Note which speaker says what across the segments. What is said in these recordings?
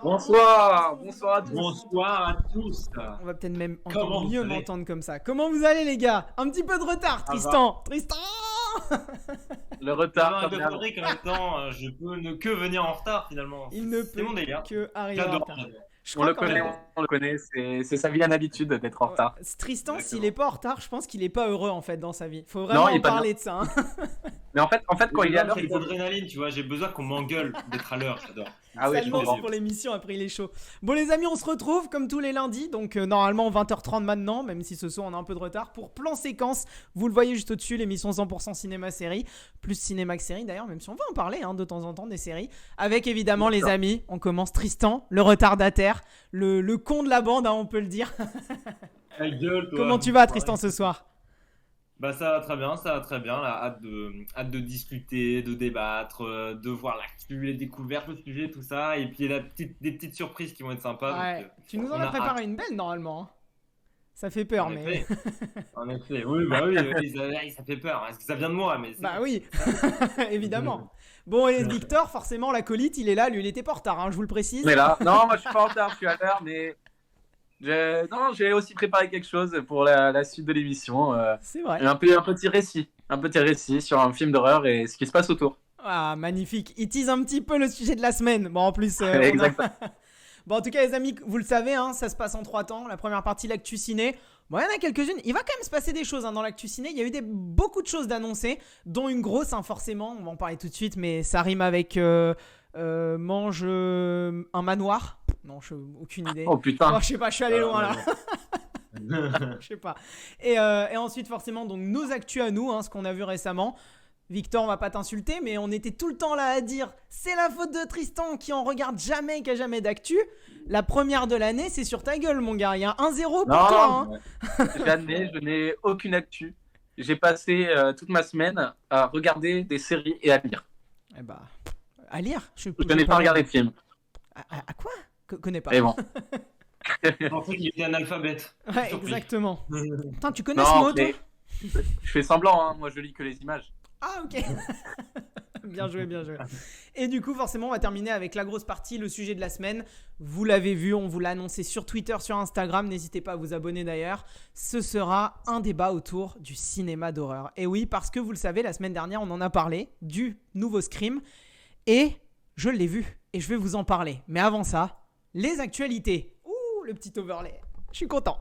Speaker 1: Bonsoir, bonsoir à tous.
Speaker 2: Bonsoir à tous.
Speaker 3: On va peut-être même
Speaker 2: Comment
Speaker 3: encore
Speaker 2: vous
Speaker 3: mieux
Speaker 2: allez
Speaker 3: m'entendre comme ça. Comment vous allez les gars? Un petit peu de retard,
Speaker 2: Ça
Speaker 3: Tristan. Tristan.
Speaker 1: Le
Speaker 2: Ça
Speaker 1: retard,
Speaker 2: va,
Speaker 1: comme
Speaker 2: de
Speaker 1: d'hab.
Speaker 2: fabrique en même temps, je peux ne que venir en retard finalement.
Speaker 3: Il ne
Speaker 2: C'est
Speaker 3: peut
Speaker 2: mon délire.
Speaker 3: que arriver en
Speaker 2: J'adore.
Speaker 3: retard.
Speaker 2: j'adore.
Speaker 3: Je
Speaker 1: On
Speaker 3: crois
Speaker 1: le
Speaker 3: quand
Speaker 1: connaît,
Speaker 3: même.
Speaker 1: on le connaît. C'est sa vilaine habitude d'être en retard.
Speaker 3: Tristan,
Speaker 2: Exactement.
Speaker 3: s'il est pas en retard, je pense qu'il est pas heureux en fait dans sa vie. Faut vraiment
Speaker 1: il est
Speaker 3: en
Speaker 1: pas
Speaker 3: parler de ça. Hein.
Speaker 1: Mais en fait, quand il est à l'heure,
Speaker 2: c'est
Speaker 1: il
Speaker 2: l'adrénaline, tu vois. J'ai besoin qu'on m'engueule d'être à l'heure. J'adore.
Speaker 1: Ah oui,
Speaker 3: Ça
Speaker 1: je
Speaker 3: demande
Speaker 1: comprends.
Speaker 3: pour l'émission, après il est chaud. Bon les amis, on se retrouve comme tous les lundis, donc normalement 20h30 maintenant, même si ce soir on a un peu de retard, pour Plan Séquence. Vous le voyez juste au-dessus, l'émission 100% cinéma-série, plus cinéma que série d'ailleurs, même si on va en parler hein, de temps en temps des séries. Avec évidemment les amis, on commence Tristan, le retardataire, le con de la bande, hein, on peut le dire.
Speaker 2: Ta gueule, toi.
Speaker 3: Comment tu vas Tristan ce soir?
Speaker 2: Bah ça va très bien, ça va très bien. Là, hâte de discuter, de débattre, de voir l'actu, les découvertes, le sujet, tout ça. Et puis des petites surprises qui vont être sympas.
Speaker 3: Ouais,
Speaker 2: donc,
Speaker 3: tu nous en
Speaker 2: on
Speaker 3: as
Speaker 2: a
Speaker 3: préparé
Speaker 2: hâte.
Speaker 3: une belle normalement. Hein. Ça fait peur,
Speaker 2: En
Speaker 3: mais.
Speaker 2: effet. En effet, oui, bah oui, ça fait peur. Est-ce que ça vient de moi, mais
Speaker 3: Bah oui, évidemment. Bon, et Victor, forcément, l'acolyte, il est là, lui, il était pas en retard, hein, je vous le précise.
Speaker 1: Mais là, non, moi je suis pas en retard, je suis à l'heure, mais j'ai aussi préparé quelque chose pour la suite de l'émission.
Speaker 3: C'est vrai.
Speaker 1: Un petit récit sur un film d'horreur et ce qui se passe autour.
Speaker 3: Ah, magnifique. Il tease un petit peu le sujet de la semaine. Bon, en plus,
Speaker 1: Exactement.
Speaker 3: Bon, en tout cas, les amis, vous le savez, hein, ça se passe en 3 temps. La première partie, l'actu ciné. Bon, il y en a quelques-unes. Il va quand même se passer des choses hein, dans l'actu ciné. Il y a eu beaucoup de choses d'annoncer, dont une grosse, hein, forcément. On va en parler tout de suite, mais ça rime avec mange un manoir. Non, aucune idée.
Speaker 1: Oh putain.
Speaker 3: Oh, je sais pas, je suis allé loin là. Je sais pas. Et ensuite, forcément, donc nos actus à nous, hein, ce qu'on a vu récemment. Victor, on va pas t'insulter, mais on était tout le temps là à dire c'est la faute de Tristan qui en regarde jamais, qui a jamais d'actu. La première de l'année, c'est sur ta gueule, mon gars. Il y a 1-0 pour toi. Hein.
Speaker 1: J'admets, je n'ai aucune actu. J'ai passé toute ma semaine à regarder des séries et à lire.
Speaker 3: Eh bah, à lire.
Speaker 1: Je n'ai pas regardé de film.
Speaker 3: À quoi? Connais pas.
Speaker 1: Et bon.
Speaker 2: Je pensais qu'il était analphabète.
Speaker 3: Ouais,
Speaker 2: Surpris.
Speaker 3: exactement. Putain, tu connais ce
Speaker 1: Non,
Speaker 3: mot, toi?
Speaker 1: mais je fais semblant, hein. Moi je lis que les images.
Speaker 3: Ah, ok. Bien joué, bien joué. Et du coup, forcément, on va terminer avec la grosse partie, le sujet de la semaine. Vous l'avez vu, on vous l'a annoncé sur Twitter, sur Instagram. N'hésitez pas à vous abonner d'ailleurs. Ce sera un débat autour du cinéma d'horreur. Et oui, parce que vous le savez, la semaine dernière, on en a parlé du nouveau Scream. Et je l'ai vu. Et je vais vous en parler. Mais avant ça, les actualités. Ouh, le petit overlay. Je suis content.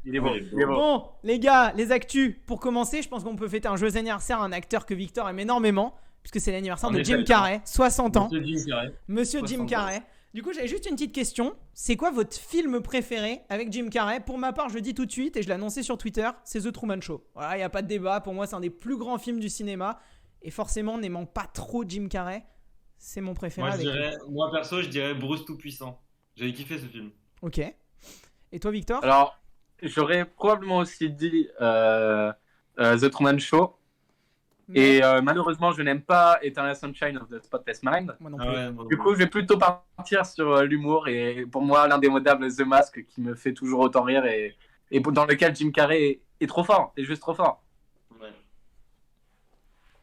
Speaker 1: Il est beau.
Speaker 2: Ouais,
Speaker 1: Il est beau.
Speaker 3: Bon, les gars, les actus. Pour commencer, je pense qu'on peut fêter un joyeux anniversaire à un acteur que Victor aime énormément, puisque c'est l'anniversaire
Speaker 2: En
Speaker 3: de
Speaker 2: effet,
Speaker 3: Jim Carrey, 60 ans.
Speaker 2: Monsieur Jim Carrey.
Speaker 3: Monsieur Jim
Speaker 2: 60 ans.
Speaker 3: Carrey. Du coup, j'avais juste une petite question. C'est quoi votre film préféré avec Jim Carrey? Pour ma part, je le dis tout de suite et je l'ai annoncé sur Twitter, c'est The Truman Show. Voilà, il n'y a pas de débat. Pour moi, c'est un des plus grands films du cinéma. Et forcément, n'aimant pas trop Jim Carrey, c'est mon préféré.
Speaker 2: Moi perso, je dirais Bruce Tout-Puissant. J'avais kiffé ce film.
Speaker 3: Ok. Et toi, Victor?
Speaker 1: Alors, j'aurais probablement aussi dit The Truman Show. Et malheureusement, je n'aime pas Eternal Sunshine of the Spotless Mind.
Speaker 3: Moi non plus.
Speaker 1: Du coup, je vais plutôt partir sur l'humour. Et pour moi, l'indémodable The Mask qui me fait toujours autant rire et dans lequel Jim Carrey est trop fort, est juste trop fort.
Speaker 2: Ouais.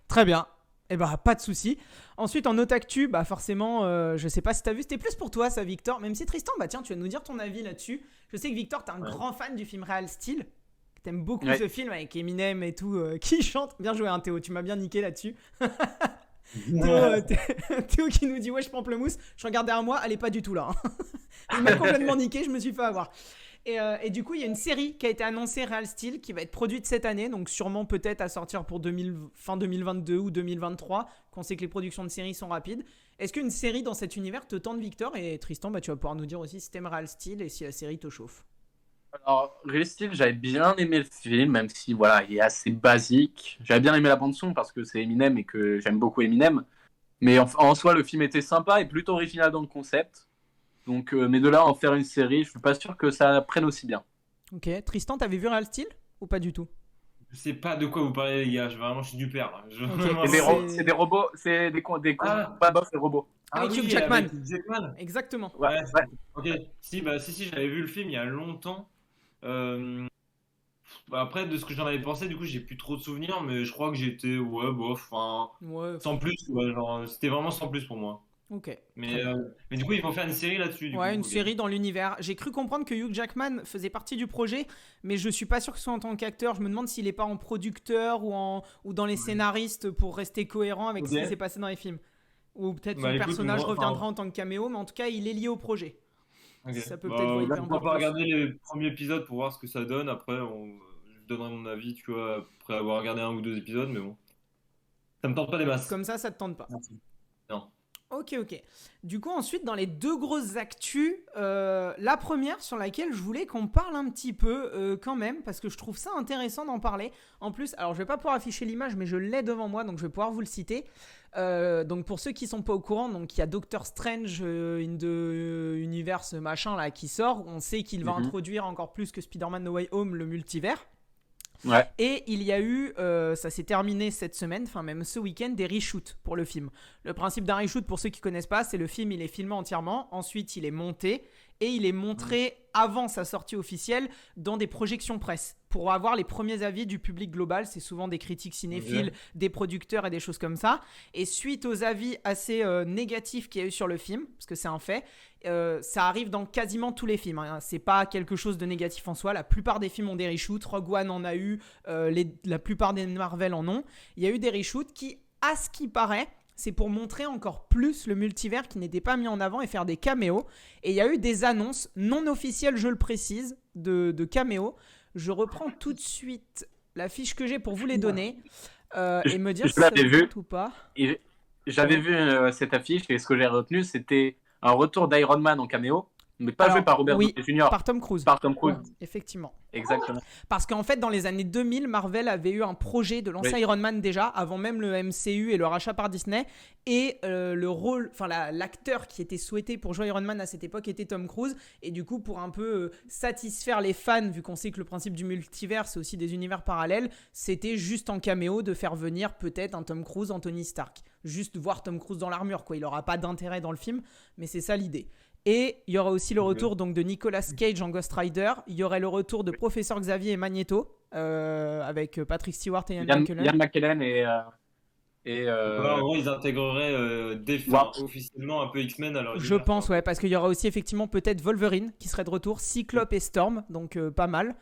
Speaker 3: Très bien. Eh bah, pas de souci. Ensuite, en autre actu, bah forcément, je sais pas si t'as vu, c'était plus pour toi ça, Victor. Même si Tristan, bah tiens, tu vas nous dire ton avis là-dessus. Je sais que Victor, t'es un grand fan du film Real Steel. T'aimes beaucoup ce film avec Eminem et tout, qui chante. Bien joué, hein, Théo, tu m'as bien niqué là-dessus. Théo qui nous dit ouais, je pamplemousse. Je regarde derrière moi, elle est pas du tout là. Hein. Il m'a complètement niqué, je me suis fait avoir. Et du coup, il y a une série qui a été annoncée, Real Steel, qui va être produite cette année, donc sûrement peut-être à sortir pour fin 2022 ou 2023, qu'on sait que les productions de séries sont rapides. Est-ce qu'une série dans cet univers te tente, Victor? Et Tristan, bah, tu vas pouvoir nous dire aussi si t'aimes Real Steel et si la série te chauffe.
Speaker 1: Alors, Real Steel, j'avais bien aimé le film, même si voilà, il est assez basique. J'avais bien aimé la bande-son parce que c'est Eminem et que j'aime beaucoup Eminem. Mais en soi, le film était sympa et plutôt original dans le concept. Donc, mais de là à en faire une série, je suis pas sûr que ça prenne aussi bien.
Speaker 3: Ok, Tristan, t'avais vu Real Steel ou pas du tout?
Speaker 2: Je sais pas de quoi vous parlez, les gars. Je suis du père. Là.
Speaker 1: C'est des robots, c'est des pas boss, des robots.
Speaker 3: Avec Hugh Jackman.
Speaker 2: Avec Hugh Jackman.
Speaker 3: Exactement.
Speaker 2: Ouais. Ok. Si, j'avais vu le film il y a longtemps. Après, de ce que j'en avais pensé, du coup, j'ai plus trop de souvenirs, mais je crois que j'étais, ouais, bof, enfin,
Speaker 3: Ouais.
Speaker 2: sans plus, ouais, genre, c'était vraiment sans plus pour moi.
Speaker 3: Ok.
Speaker 2: Mais,
Speaker 3: Très bien.
Speaker 2: mais du coup, ils vont faire une série là-dessus. Du
Speaker 3: Ouais,
Speaker 2: coup,
Speaker 3: une
Speaker 2: ok.
Speaker 3: série dans l'univers. J'ai cru comprendre que Hugh Jackman faisait partie du projet, mais je suis pas sûr que ce soit en tant qu'acteur. Je me demande s'il est pas en producteur ou dans les
Speaker 2: Ouais.
Speaker 3: scénaristes pour rester cohérent avec ce qui s'est
Speaker 2: Ok.
Speaker 3: passé dans les films. Ou peut-être son
Speaker 2: Bah écoute,
Speaker 3: personnage
Speaker 2: moi,
Speaker 3: reviendra
Speaker 2: enfin,
Speaker 3: en tant que caméo, mais en tout cas, il est lié au projet.
Speaker 2: ok.
Speaker 3: Ça peut peut-être
Speaker 2: Bah, là,
Speaker 3: hyper un
Speaker 2: on
Speaker 3: peu
Speaker 2: va
Speaker 3: plus.
Speaker 2: regarder les premiers épisodes pour voir ce que ça donne. Après, je donnerai mon avis, tu vois, après avoir regardé un ou deux épisodes, mais bon. Ça me tente pas des masses.
Speaker 3: Comme ça te tente pas.
Speaker 2: Merci. Non.
Speaker 3: Ok, ok. Du coup, ensuite, dans les deux grosses actus, la première sur laquelle je voulais qu'on parle un petit peu quand même, parce que je trouve ça intéressant d'en parler. En plus, alors je vais pas pouvoir afficher l'image, mais je l'ai devant moi, donc je vais pouvoir vous le citer. Donc pour ceux qui sont pas au courant, donc il y a Doctor Strange in the Universe machin là qui sort. On sait qu'il va introduire encore plus que Spider-Man No Way Home le multivers.
Speaker 1: Ouais.
Speaker 3: Et il y a eu, ça s'est terminé cette semaine, enfin même ce week-end, des reshoots pour le film. Le principe d'un reshoot, pour ceux qui connaissent pas, c'est le film, il est filmé entièrement, ensuite il est monté et il est montré avant sa sortie officielle dans des projections presse pour avoir les premiers avis du public global. C'est souvent des critiques cinéphiles, des producteurs et des choses comme ça. Et suite aux avis assez négatifs qu'il y a eu sur le film, parce que c'est un fait, ça arrive dans quasiment tous les films. Hein. C'est pas quelque chose de négatif en soi. La plupart des films ont des reshoots. Rogue One en a eu. La plupart des Marvel en ont. Il y a eu des reshoots qui, à ce qui paraît, c'est pour montrer encore plus le multivers qui n'était pas mis en avant et faire des caméos. Et il y a eu des annonces non officielles, je le précise, de caméos. Je reprends tout de suite la fiche que j'ai pour vous les donner et me dire
Speaker 1: Je
Speaker 3: si ça
Speaker 1: l'avais
Speaker 3: vous
Speaker 1: vu.
Speaker 3: tente ou pas.
Speaker 1: Et j'avais vu cette affiche et ce que j'ai retenu, c'était un retour d'Iron Man en caméo, mais pas joué
Speaker 3: Alors,
Speaker 1: par Robert
Speaker 3: oui,
Speaker 1: Downey Jr.,
Speaker 3: par Tom Cruise.
Speaker 1: par Tom Cruise.
Speaker 3: Effectivement.
Speaker 1: Exactement.
Speaker 3: Parce qu'en fait, dans les années 2000, Marvel avait eu un projet de lancer
Speaker 1: Oui.
Speaker 3: Iron Man déjà, avant même le MCU et le rachat par Disney. Et le rôle, enfin l'acteur qui était souhaité pour jouer Iron Man à cette époque était Tom Cruise. Et du coup, pour un peu satisfaire les fans, vu qu'on sait que le principe du multivers, c'est aussi des univers parallèles, c'était juste en caméo de faire venir peut-être un Tom Cruise en Tony Stark. Juste voir Tom Cruise dans l'armure, quoi. Il n'aura pas d'intérêt dans le film, mais c'est ça l'idée. Et il y aura aussi le retour donc, de Nicolas Cage en Ghost Rider. Il y aurait le retour de Professeur Xavier et Magneto avec Patrick Stewart et Ian McKellen.
Speaker 1: Ian McKellen
Speaker 2: En gros, ils intégreraient officiellement un peu X-Men à leur
Speaker 3: Je
Speaker 2: univers,
Speaker 3: pense,
Speaker 2: quoi.
Speaker 3: ouais, parce qu'il y aura aussi effectivement peut-être Wolverine qui serait de retour, Cyclope et Storm, donc pas mal.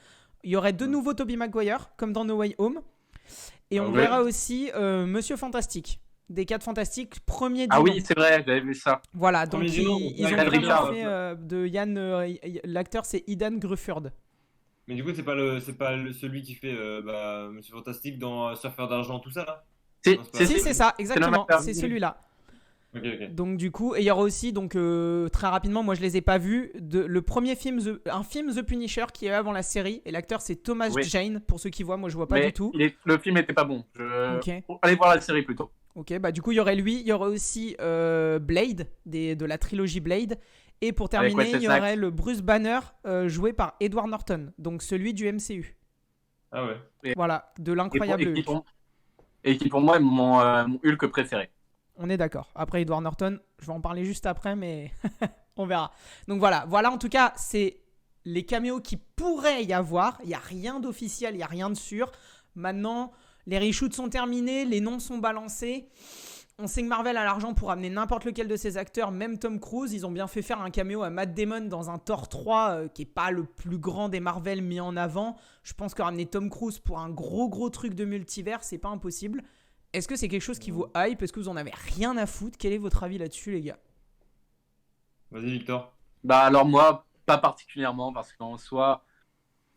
Speaker 3: Il y aurait de nouveau Tobey Maguire, comme dans No Way Home. Et on verra aussi Monsieur Fantastique. Des 4 Fantastiques, premier du
Speaker 1: Ah
Speaker 3: nom.
Speaker 1: oui, c'est vrai, j'avais vu ça.
Speaker 3: Voilà, donc
Speaker 2: Premier du nom,
Speaker 3: ils ont
Speaker 1: Red
Speaker 3: vraiment
Speaker 1: Richards.
Speaker 3: fait de Yann. L'acteur, c'est Aidan Grufford.
Speaker 2: Mais du coup, c'est pas celui qui fait Monsieur Fantastique dans Surfeur d'argent, tout ça là?
Speaker 1: Si,
Speaker 2: Non, c'est pas
Speaker 3: Si,
Speaker 2: lui.
Speaker 3: c'est ça, exactement.
Speaker 1: acteur.
Speaker 3: C'est celui-là.
Speaker 2: Ok, ok.
Speaker 3: Donc du coup, et il y aura aussi donc très rapidement, moi je les ai pas vus, le premier film, un film The Punisher qui est avant la série, et l'acteur c'est Thomas
Speaker 1: Oui.
Speaker 3: Jane. Pour ceux qui voient, moi je vois pas
Speaker 1: Mais
Speaker 3: du tout.
Speaker 1: le film était pas bon.
Speaker 3: Ok.
Speaker 1: Allez voir la série plutôt.
Speaker 3: Ok, bah du coup il y aurait lui, il y aurait aussi Blade de la trilogie Blade, et pour terminer
Speaker 1: Wesley
Speaker 3: il y aurait
Speaker 1: Snipes.
Speaker 3: le Bruce Banner joué par Edward Norton, donc celui du MCU.
Speaker 2: Ah ouais.
Speaker 3: Voilà, de l'incroyable Hulk.
Speaker 1: Et qui pour moi est mon Hulk préféré.
Speaker 3: On est d'accord. Après Edward Norton, je vais en parler juste après, mais on verra. Donc voilà en tout cas, c'est les caméos qui pourraient y avoir. Il n'y a rien d'officiel, il n'y a rien de sûr. Maintenant, les reshoots sont terminés, les noms sont balancés. On sait que Marvel a l'argent pour amener n'importe lequel de ses acteurs, même Tom Cruise. Ils ont bien fait faire un caméo à Matt Damon dans un Thor 3 qui n'est pas le plus grand des Marvel mis en avant. Je pense que ramener Tom Cruise pour un gros truc de multivers, c'est pas impossible. Est-ce que c'est quelque chose qui vous hype? Est-ce que vous en avez rien à foutre? Quel est votre avis là-dessus, les gars?
Speaker 2: Vas-y, Victor.
Speaker 1: Bah alors moi, pas particulièrement, parce qu'en soi,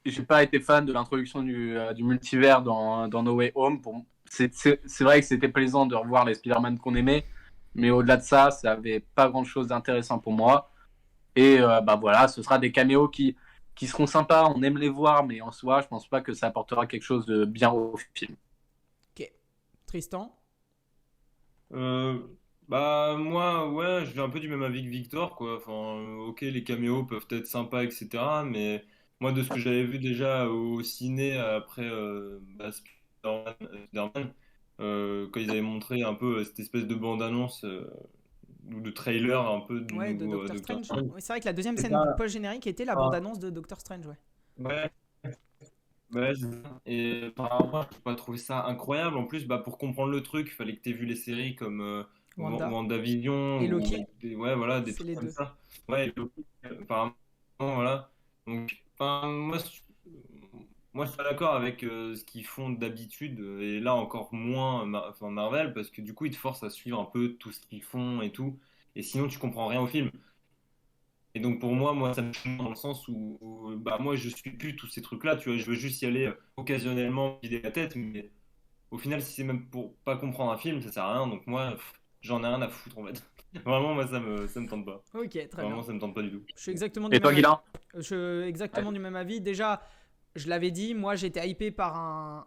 Speaker 1: j'ai pas été fan de l'introduction du multivers dans No Way Home. C'est vrai que c'était plaisant de revoir les Spider-Man qu'on aimait, mais au-delà de ça, ça avait pas grand-chose d'intéressant pour moi. Et bah voilà, ce sera des caméos qui seront sympas, on aime les voir, mais en soi, je pense pas que ça apportera quelque chose de bien au film.
Speaker 3: Ok. Tristan?
Speaker 2: Bah moi, ouais, j'ai un peu du même avis que Victor, quoi. Enfin, ok, les caméos peuvent être sympas, etc. Mais moi, de ce que j'avais vu déjà au ciné après Spider-Man, quand ils avaient montré un peu cette espèce de bande-annonce ou de trailer un peu du
Speaker 3: Ouais, de
Speaker 2: nouveau
Speaker 3: Doctor
Speaker 2: Doctor
Speaker 3: Strange.
Speaker 2: Strange.
Speaker 3: Oui, c'est vrai que la deuxième
Speaker 2: C'est
Speaker 3: scène
Speaker 2: ça.
Speaker 3: post-générique était la bande-annonce de Doctor Strange, ouais.
Speaker 2: Ouais, ouais, c'est ça. Et par rapport, j'ai pas trouvé ça incroyable. En plus, bah, pour comprendre le truc, il fallait que tu aies vu les séries comme
Speaker 3: Wanda.
Speaker 2: WandaVision.
Speaker 3: Et Loki.
Speaker 2: Ouais, voilà, des
Speaker 3: C'est
Speaker 2: trucs
Speaker 3: les
Speaker 2: comme
Speaker 3: deux.
Speaker 2: ça. Ouais, et Loki, apparemment, voilà. Donc, enfin, moi, je suis pas d'accord avec ce qu'ils font d'habitude, et là encore moins enfin, Marvel, parce que du coup, ils te forcent à suivre un peu tout ce qu'ils font et tout, et sinon, tu comprends rien au film. Et donc, pour moi, ça me choque dans le sens où, bah, moi, je suis plus tous ces trucs-là, tu vois, je veux juste y aller occasionnellement, vider la tête, mais au final, si c'est même pour pas comprendre un film, ça sert à rien, donc moi, j'en ai rien à foutre, en fait. Vraiment, moi, ça me tente pas.
Speaker 3: Ok, très
Speaker 2: Vraiment,
Speaker 3: bien.
Speaker 2: ça me tente pas du tout.
Speaker 3: Je suis exactement du
Speaker 1: Et toi,
Speaker 3: même avis.
Speaker 1: Guilain?
Speaker 3: Exactement du même avis. Déjà, je l'avais dit, moi j'étais hypé par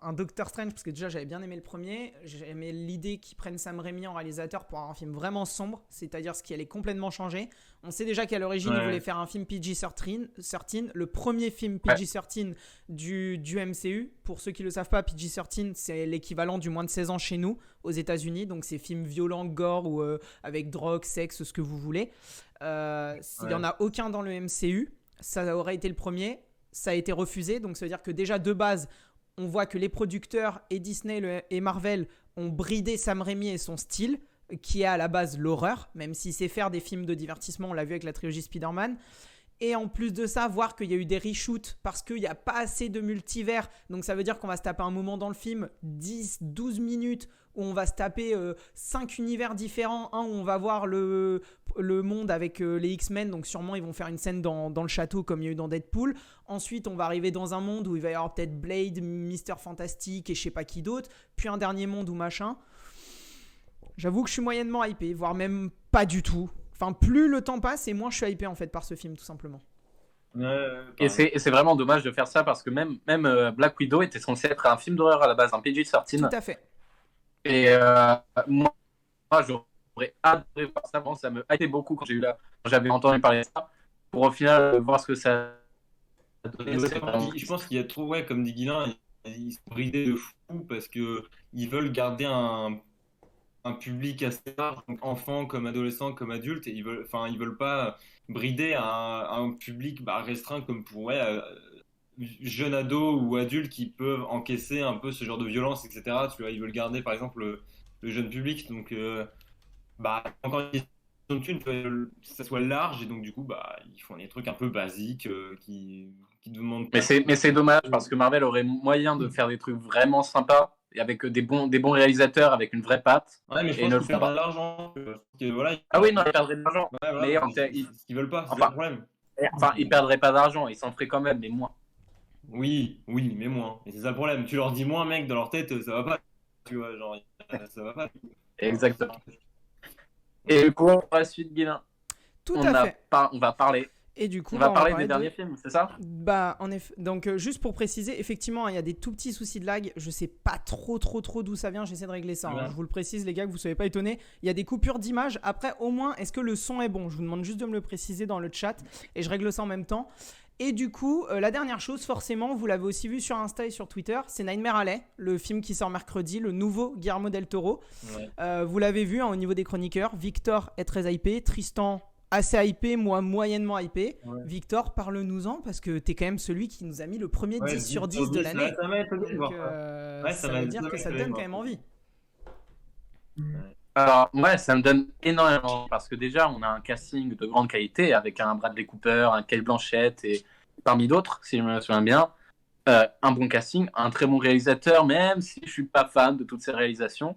Speaker 3: un Doctor Strange parce que déjà j'avais bien aimé le premier. J'aimais l'idée qu'ils prennent Sam Raimi en réalisateur pour un film vraiment sombre, c'est-à-dire ce qui allait complètement changer. On sait déjà qu'à l'origine ils voulaient faire un film PG-13, le premier film PG-13 du MCU. Pour ceux qui ne le savent pas, PG-13 c'est l'équivalent du moins de 16 ans chez nous aux États-Unis, donc c'est films violents, gore ou avec drogue, sexe, ce que vous voulez. S'il n'y en a aucun dans le MCU, ça aurait été le premier. Ça a été refusé, donc ça veut dire que déjà de base, on voit que les producteurs et Disney et Marvel ont bridé Sam Raimi et son style, qui est à la base l'horreur, même s'il sait faire des films de divertissement, on l'a vu avec la trilogie Spider-Man. Et en plus de ça, voir qu'il y a eu des reshoots parce qu'il n'y a pas assez de multivers. Donc ça veut dire qu'on va se taper un moment dans le film, 10-12 minutes, où on va se taper 5 univers différents. Un où on va voir le monde avec les X-Men, donc sûrement ils vont faire une scène dans le château comme il y a eu dans Deadpool. Ensuite on va arriver dans un monde où il va y avoir peut-être Blade, Mister Fantastic et je sais pas qui d'autre. Puis un dernier monde ou machin. J'avoue que je suis moyennement hypé, voire même pas du tout. Enfin, plus le temps passe et moins je suis hypé en fait par ce film, tout simplement.
Speaker 1: Et c'est vraiment dommage de faire ça parce que même Black Widow était censé être un film d'horreur à la base, un PG-13.
Speaker 3: Tout à fait.
Speaker 1: Et moi, j'aurais adoré voir ça. Bon, ça me hypait beaucoup quand j'avais entendu parler de ça. Pour au final voir ce que ça a donné.
Speaker 2: Je pense qu'il y a trop, ouais, comme dit Guilain, ils sont bridés de fou parce que ils veulent garder un public assez large, donc enfants comme adolescents comme adultes, et ils veulent pas brider un public restreint comme pour jeunes ados ou adultes qui peuvent encaisser un peu ce genre de violence, etc. Tu vois, ils veulent garder par exemple le jeune public, donc encore une question de thunes, que ça soit large, et donc du coup ils font des trucs un peu basiques qui demandent pas.
Speaker 1: Mais c'est dommage parce que Marvel aurait moyen de faire des trucs vraiment sympas et avec des bons réalisateurs avec une vraie patte.
Speaker 2: Ouais, mais je
Speaker 1: et
Speaker 2: pense
Speaker 1: ne
Speaker 2: qu'ils
Speaker 1: le font
Speaker 2: perdent de
Speaker 1: pas.
Speaker 2: l'argent. Voilà,
Speaker 1: Ah oui, non, ils perdraient de l'argent.
Speaker 2: ouais, voilà,
Speaker 1: Mais
Speaker 2: c'est ce qu'ils veulent pas, c'est
Speaker 1: enfin,
Speaker 2: le problème.
Speaker 1: ils perdraient pas d'argent, ils s'en feraient quand même, mais moins.
Speaker 2: Oui, mais moins. Et c'est ça le problème. Tu leur dis moins, mec, dans leur tête, ça va pas. Tu vois, genre, ça va pas.
Speaker 1: Exactement. Et du coup, pour la suite, Guilain,
Speaker 3: Tout à fait.
Speaker 1: on va parler.
Speaker 3: Et du coup,
Speaker 1: On va parler des derniers films, c'est ça?
Speaker 3: En effet. Donc, juste pour préciser, effectivement, il y a des tout petits soucis de lag. Je sais pas trop d'où ça vient. J'essaie de régler ça.
Speaker 2: Ouais.
Speaker 3: Je vous le précise, les gars, que vous soyez pas étonnés. Il y a des coupures d'image. Après, au moins, est-ce que le son est bon? Je vous demande juste de me le préciser dans le chat et je règle ça en même temps. Et du coup, la dernière chose, forcément, vous l'avez aussi vu sur Insta et sur Twitter, c'est Nightmare Alley, le film qui sort mercredi, le nouveau Guillermo del Toro.
Speaker 2: Ouais.
Speaker 3: Vous l'avez vu au niveau des chroniqueurs. Victor est très hypé, Tristan assez hypé, moi moyennement hypé.
Speaker 2: Ouais.
Speaker 3: Victor, parle-nous-en parce que t'es quand même celui qui nous a mis le premier 10 sur 10 de l'année.
Speaker 2: Ça m'a étonné de voir ça.
Speaker 3: Ça veut dire que ça te donne quand même envie.
Speaker 1: Alors, ouais, ça me donne énormément parce que déjà, on a un casting de grande qualité avec un Bradley Cooper, un Cate Blanchett et parmi d'autres, si je me souviens bien. Un bon casting, un très bon réalisateur, même si je suis pas fan de toutes ces réalisations.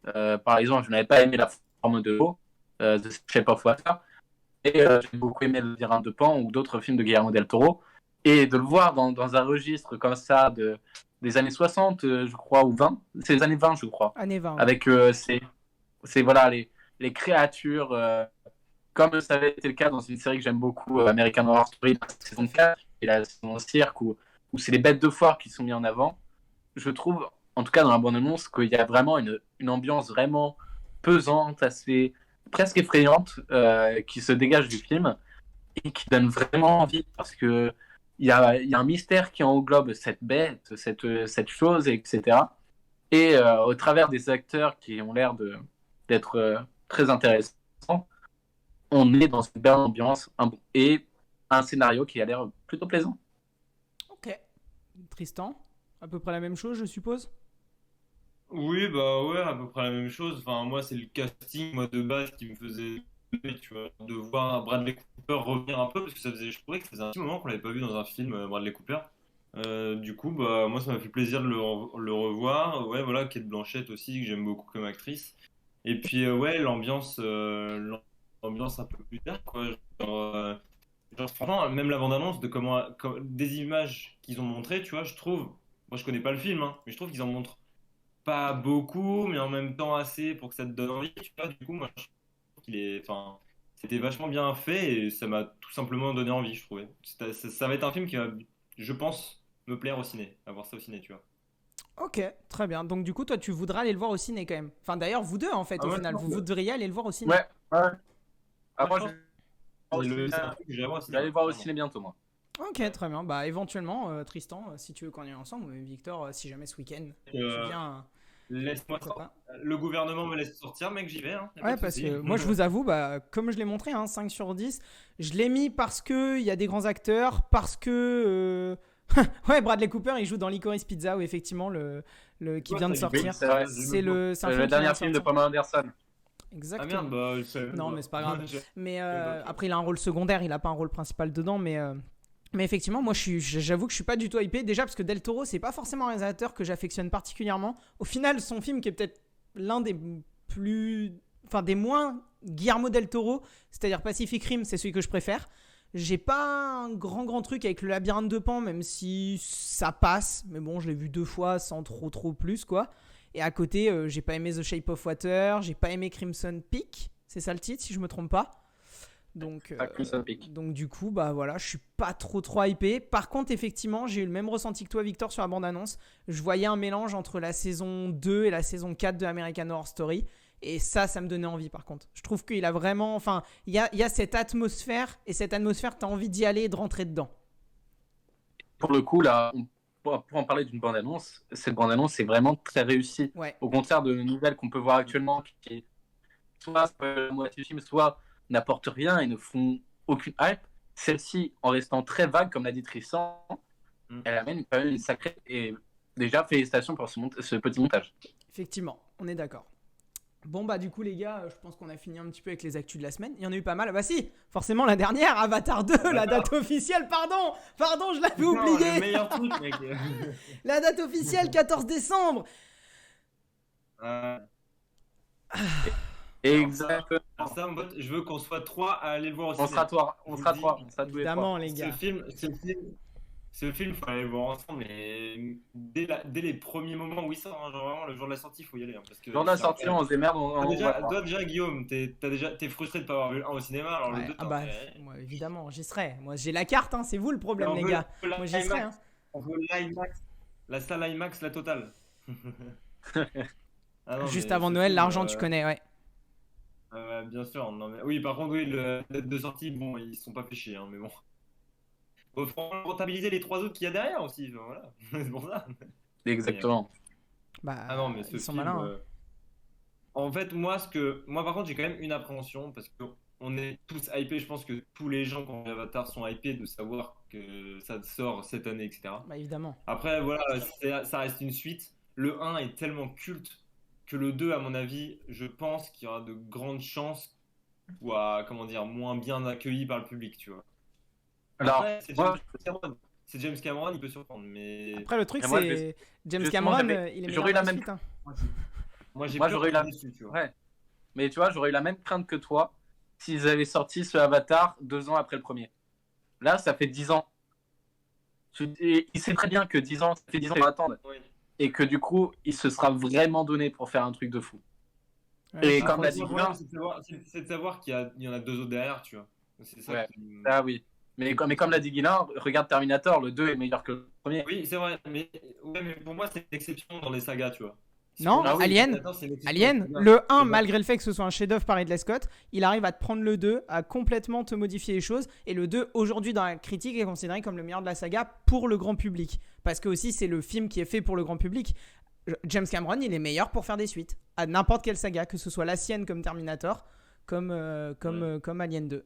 Speaker 1: Par exemple, je n'avais pas aimé La Forme de l'eau de Shape of Water. Et j'ai beaucoup aimé Le Labyrinthe de Pan ou d'autres films de Guillermo del Toro. Et de le voir dans un registre comme ça des années 60, je crois, ou 20. C'est les années 20, je crois.
Speaker 3: Années 20.
Speaker 1: Avec voilà, les créatures, comme ça avait été le cas dans une série que j'aime beaucoup, American Horror Story, la saison 4, et la saison cirque, où c'est les bêtes de foire qui sont mises en avant. Je trouve, en tout cas dans la bande-annonce, qu'il y a vraiment une ambiance vraiment pesante, assez presque effrayante, qui se dégage du film et qui donne vraiment envie parce que il y a un mystère qui englobe cette bête, cette chose, etc. Et au travers des acteurs qui ont l'air d'être très intéressants, on est dans une belle ambiance et un scénario qui a l'air plutôt plaisant.
Speaker 3: Ok. Tristan, à peu près la même chose, je suppose?
Speaker 2: Oui, bah ouais, à peu près la même chose. Enfin, moi, c'est le casting, moi, de base, qui me faisait rêver, tu vois, de voir Bradley Cooper revenir un peu, parce que je trouvais que ça faisait un petit moment qu'on l'avait pas vu dans un film, Bradley Cooper. Du coup, bah, moi, ça m'a fait plaisir de le revoir. Ouais, voilà, Kate Blanchett aussi, que j'aime beaucoup comme actrice. Et puis, ouais, l'ambiance un peu plus tard, quoi. Genre, franchement, même la bande-annonce de des images qu'ils ont montrées, tu vois, je trouve, moi, je connais pas le film, hein, mais je trouve qu'ils en montrent pas beaucoup, mais en même temps assez pour que ça te donne envie, tu vois. Du coup, moi, je trouve enfin, c'était vachement bien fait et ça m'a tout simplement donné envie, je trouvais. Ça va être un film qui va, je pense, me plaire au ciné, à voir ça au ciné, tu vois.
Speaker 3: Ok, très bien. Donc du coup, toi, tu voudras aller le voir au ciné quand même. Enfin, d'ailleurs, vous deux, en fait,
Speaker 2: Ah
Speaker 3: au
Speaker 2: ouais,
Speaker 3: final,
Speaker 2: non,
Speaker 3: vous voudriez aller le voir au ciné.
Speaker 1: Ouais, ouais. Ah,
Speaker 2: moi, je
Speaker 1: moi,
Speaker 2: pense
Speaker 1: je
Speaker 2: que c'est un truc que je vais voir au
Speaker 1: je vais
Speaker 2: cinéma,
Speaker 1: aller voir au
Speaker 2: clairement.
Speaker 1: ciné bientôt, moi.
Speaker 3: Ok, très bien. Bah, éventuellement, Tristan, si tu veux qu'on y aille ensemble, ou même Victor, si jamais ce week-end, tu
Speaker 2: Euh,
Speaker 3: viens,
Speaker 2: Laisse-moi
Speaker 3: pourquoi
Speaker 2: sortir.
Speaker 3: pas.
Speaker 2: Le gouvernement me laisse sortir, mec, j'y vais, hein, y a pas
Speaker 3: Ouais,
Speaker 2: de
Speaker 3: parce
Speaker 2: souci.
Speaker 3: que moi, je vous avoue, bah, comme je l'ai montré, hein, 5 sur 10, je l'ai mis parce qu'il y a des grands acteurs, parce que. Ouais, Bradley Cooper, il joue dans Licorice Pizza, où effectivement, qui
Speaker 2: Ouais,
Speaker 3: vient de
Speaker 2: ça dit
Speaker 1: Oui,
Speaker 3: sortir.
Speaker 1: c'est vrai.
Speaker 3: C'est un
Speaker 1: Le
Speaker 3: film qui vient
Speaker 1: dernier
Speaker 3: de
Speaker 1: film de
Speaker 3: sortir.
Speaker 1: Pamela Anderson.
Speaker 2: Ah merde,
Speaker 3: Exactement.
Speaker 2: bah, je savais même
Speaker 3: Non,
Speaker 2: pas.
Speaker 3: mais c'est pas grave. Mais
Speaker 2: Même pas, ok.
Speaker 3: après, il a un rôle secondaire, il a pas un rôle principal dedans, mais effectivement, moi, j'avoue que je suis pas du tout hypé. Déjà, parce que Del Toro, c'est pas forcément un réalisateur que j'affectionne particulièrement. Au final, son film qui est peut-être l'un des plus. Enfin, des moins Guillermo Del Toro, c'est-à-dire Pacific Rim, c'est celui que je préfère. J'ai pas un grand truc avec le labyrinthe de Pan, même si ça passe. Mais bon, je l'ai vu 2 fois sans trop plus, quoi. Et à côté, j'ai pas aimé The Shape of Water, j'ai pas aimé Crimson Peak, c'est ça le titre, si je me trompe pas. Donc,
Speaker 1: Pas Crimson Peak.
Speaker 3: donc du coup, bah voilà, je suis pas trop hypé. Par contre, effectivement, j'ai eu le même ressenti que toi, Victor, sur la bande-annonce. Je voyais un mélange entre la saison 2 et la saison 4 de American Horror Story. Et ça me donnait envie, par contre. Je trouve qu'il a vraiment... Enfin, il y a cette atmosphère, et cette atmosphère, t'as envie d'y aller et de rentrer dedans.
Speaker 1: Pour le coup, là, pour en parler d'une bande-annonce, cette bande-annonce est vraiment très réussie.
Speaker 3: Ouais,
Speaker 1: Au contraire de nouvelles qu'on peut voir actuellement, qui soit spoilent la moitié du film, soit n'apportent rien et ne font aucune hype. Celle-ci, en restant très vague, comme l'a dit Tristan, elle amène quand même une sacrée. Et déjà, félicitations pour ce petit montage.
Speaker 3: effectivement, on est d'accord. Bon bah du coup les gars, je pense qu'on a fini un petit peu avec les actus de la semaine. Il y en a eu pas mal. Bah si, forcément la dernière, Avatar 2, la date officielle, pardon, je l'avais
Speaker 2: Non, le
Speaker 3: oublié.
Speaker 2: meilleur truc, mec.
Speaker 3: La date officielle, 14 décembre.
Speaker 2: Euh,
Speaker 1: Exactement.
Speaker 2: alors ça, mon pote, je veux qu'on soit trois à aller le voir au
Speaker 1: On
Speaker 2: cinéma.
Speaker 1: sera trois,
Speaker 2: Je vous le dis.
Speaker 1: on sera tous les
Speaker 3: Évidemment
Speaker 1: trois.
Speaker 3: les
Speaker 2: Ce
Speaker 3: gars.
Speaker 2: film, faut aller le voir ensemble. Et dès les premiers moments où il sort, hein, genre vraiment le jour de la sortie, il faut y aller. Hein, parce que
Speaker 1: Lors de la sortie, on se démerde.
Speaker 2: toi déjà, Guillaume, t'es frustré de pas avoir vu le 1 au cinéma, alors
Speaker 3: Ouais,
Speaker 2: le 2,
Speaker 3: ah bah, moi évidemment, j'y serai. Moi j'ai la carte, hein, c'est vous le problème les gars. Moi j'y serai. Hein.
Speaker 2: On veut l'IMAX, la salle IMAX, la totale. Ah non,
Speaker 3: Juste
Speaker 2: mais
Speaker 3: avant
Speaker 2: ce
Speaker 3: Noël,
Speaker 2: film,
Speaker 3: l'argent tu connais, ouais.
Speaker 2: bien sûr. Non, mais... Oui, par contre, oui, le date de sortie, bon, ils se sont pas fait chier, hein, mais bon. Faut rentabiliser les 3 autres qu'il y a derrière aussi, enfin, voilà. C'est pour ça.
Speaker 1: Exactement.
Speaker 3: Bah,
Speaker 2: Ah non, mais ce
Speaker 3: ils sont
Speaker 2: film.
Speaker 3: malins. Hein.
Speaker 2: En fait, moi, par contre, j'ai quand même une appréhension parce que on est tous hypés. Je pense que tous les gens qui ont vu Avatar sont hypés de savoir que ça sort cette année, etc.
Speaker 3: Bah évidemment.
Speaker 2: Après, voilà, ça reste une suite. Le 1 est tellement culte que le 2, à mon avis, je pense qu'il y aura de grandes chances soit, comment dire, moins bien accueilli par le public, tu vois.
Speaker 1: Alors,
Speaker 2: Après, c'est
Speaker 1: moi,
Speaker 2: James Cameron. C'est James Cameron, il peut surprendre, mais
Speaker 3: Après le truc
Speaker 1: Et moi,
Speaker 3: c'est James
Speaker 1: justement,
Speaker 3: Cameron, il est
Speaker 1: j'aurais
Speaker 3: meilleur
Speaker 1: eu la
Speaker 3: dans
Speaker 1: même.
Speaker 3: suite. Hein.
Speaker 2: moi, j'ai
Speaker 1: Moi,
Speaker 2: peur
Speaker 1: j'aurais eu
Speaker 2: d'être
Speaker 1: la.
Speaker 2: déçu, tu vois.
Speaker 1: Ouais. Mais tu vois, j'aurais eu la même crainte que toi s'ils avaient sorti ce Avatar 2 ans après le premier. Là, ça fait 10 ans. Il sait très bien que 10 ans, ça fait 10 ans qu'on attend.
Speaker 2: Oui.
Speaker 1: Et que du coup, il se sera vraiment donné pour faire un truc de fou.
Speaker 3: Ouais,
Speaker 1: Et
Speaker 3: je
Speaker 1: comme l'a
Speaker 3: pense.
Speaker 1: dit
Speaker 2: Le
Speaker 1: Guillaume,
Speaker 2: problème, c'est de savoir qu'il y en a 2 autres derrière, tu vois. C'est ça
Speaker 1: ouais,
Speaker 2: qui...
Speaker 1: ah oui. Mais comme l'a dit Guillaume, regarde Terminator, le 2 est meilleur que le premier.
Speaker 2: Oui, c'est vrai, mais pour moi, c'est une exception dans les sagas, tu vois.
Speaker 3: Non,
Speaker 2: Pour moi,
Speaker 3: Alien,
Speaker 2: Terminator, c'est une exception
Speaker 3: Alien,
Speaker 2: dans les sagas.
Speaker 3: le 1,
Speaker 2: C'est vrai.
Speaker 3: malgré le fait que ce soit un chef-d'œuvre par Ridley Scott, il arrive à te prendre le 2, à complètement te modifier les choses. Et le 2, aujourd'hui, dans la critique, est considéré comme le meilleur de la saga pour le grand public. Parce que aussi, c'est le film qui est fait pour le grand public. James Cameron, il est meilleur pour faire des suites à n'importe quelle saga, que ce soit la sienne comme Terminator, comme Alien 2.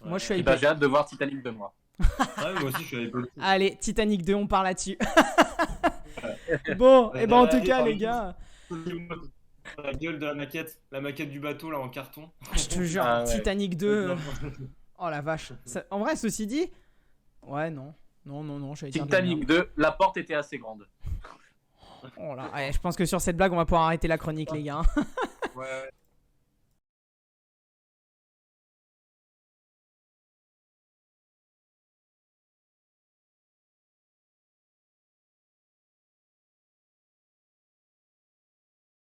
Speaker 3: Moi, je suis
Speaker 1: Et
Speaker 3: hypé.
Speaker 1: j'ai hâte de voir Titanic 2 moi.
Speaker 2: Ouais, moi aussi, je suis avec Paul.
Speaker 3: Allez, Titanic 2, on part là-dessus. Bon, et ben en tout cas, les gars,
Speaker 2: La gueule de la maquette du bateau là en carton.
Speaker 3: je te jure,
Speaker 1: Ah ouais.
Speaker 3: Titanic 2. Oh la vache. En vrai, ceci dit, ouais, non. J'allais dire de la
Speaker 1: Titanic
Speaker 3: merde.
Speaker 1: 2, la porte était assez grande.
Speaker 3: Oh là, ouais, je pense que sur cette blague, on va pouvoir arrêter la chronique, les gars.
Speaker 2: Ouais.